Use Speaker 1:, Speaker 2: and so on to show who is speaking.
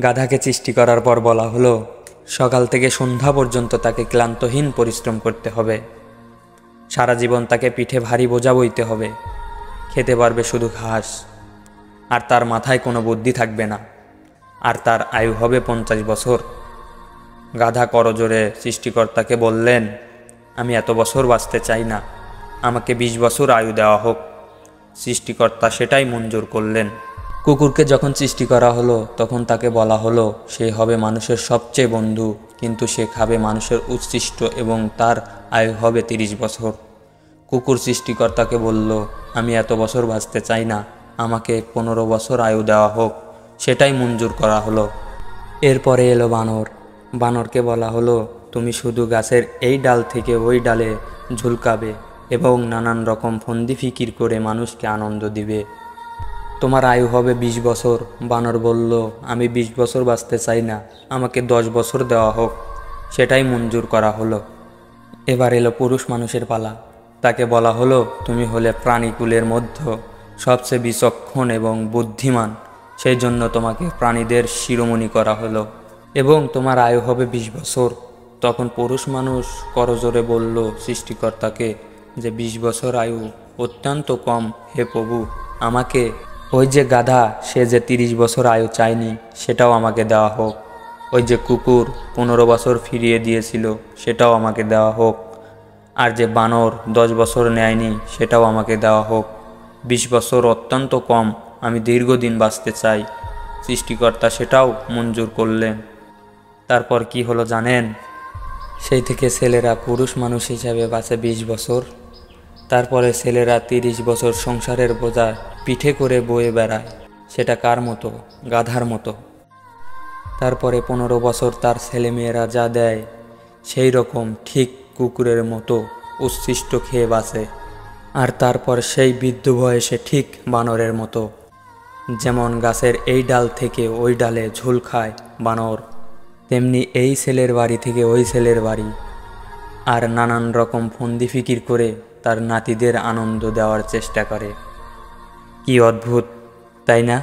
Speaker 1: গাধাকে সৃষ্টি করার পর বলা হলো সকাল থেকে সন্ধ্যা পর্যন্ত তাকে ক্লান্তহীন পরিশ্রম করতে হবে। সারা জীবন তাকে পিঠে ভারী বোঝা বইতে হবে। খেতে পারবে শুধু ঘাস, আর তার মাথায় কোনো বুদ্ধি থাকবে না, আর তার আয়ু হবে 50 বছর। গাধা করজোরে সৃষ্টিকর্তাকে বললেন, আমি এত বছর বাঁচতে চাই না, আমাকে 20 বছর আয়ু দেওয়া হোক। সৃষ্টিকর্তা সেটাই মঞ্জুর করলেন। কুকুরকে যখন সৃষ্টি করা হলো তখন তাকে বলা হলো সে হবে মানুষের সবচেয়ে বন্ধু, কিন্তু সে খাবে মানুষের উচ্ছিষ্ট এবং তার আয়ু হবে 30 বছর। কুকুর সৃষ্টিকর্তাকে বলল, আমি এত বছর বাঁচতে চাই না, আমাকে 15 বছর আয়ু দেওয়া হোক। সেটাই মঞ্জুর করা হলো। এরপরে এলো বানর। বানরকে বলা হলো, তুমি শুধু গাছের এই ডাল থেকে ওই ডালে ঝুলকাবে এবং নানান রকম ফন্দি ফিকির করে মানুষকে আনন্দ দিবে। তোমার আয়ু হবে 20 বছর। বানর বলল, আমি 20 বছর বাঁচতে চাই না, আমাকে 10 বছর দেওয়া হোক। সেটাই মঞ্জুর করা হলো। এবার এলো পুরুষ মানুষের পালা। তাকে বলা হলো, তুমি হলে প্রাণীকুলের মধ্যে সবচেয়ে বিচক্ষণ এবং বুদ্ধিমান, সেই জন্য তোমাকে প্রাণীদের শিরোমণি করা হলো এবং তোমার আয়ু হবে 20 বছর। তখন পুরুষ মানুষ করজোরে বলল সৃষ্টিকর্তাকে যে 20 বছর আয়ু অত্যন্ত কম, হে প্রভু, আমাকে ওই যে গাধা সে যে 30 বছর আয়ু চায়নি সেটাও আমাকে দেওয়া হোক। ওই যে কুকুর 15 বছর ফিরিয়ে দিয়েছিল সেটাও আমাকে দেওয়া হোক। আর যে বানর 10 বছর নেয়নি সেটাও আমাকে দেওয়া হোক। 20 বছর অত্যন্ত কম, আমি দীর্ঘদিন বাঁচতে চাই। সৃষ্টিকর্তা সেটাও মঞ্জুর করলেন। তারপর কি হলো জানেন? সেই থেকে ছেলেরা পুরুষ মানুষ হিসাবে বাঁচে 20 বছর। তারপরে ছেলেরা 30 বছর সংসারের বোঝা পিঠে করে বয়ে বেড়ায়। সেটা কার মতো? গাধার মতো। তারপরে 15 বছর তার ছেলেমেয়েরা যা দেয় সেই রকম ঠিক কুকুরের মতো উচ্ছিষ্ট খেয়ে বাঁচে। আর তারপর সেই বৃদ্ধ বয়সে ঠিক বানরের মতো, যেমন গাছের এই ডাল থেকে ওই ডালে ঝুল খায় বানর, তেমনি এই ছেলের বাড়ি থেকে ওই ছেলের বাড়ি, আর নানান রকম ফন্দি ফিকির করে তার নাতিদের আনন্দ দেওয়ার চেষ্টা করে। কি অদ্ভুত, তাই না?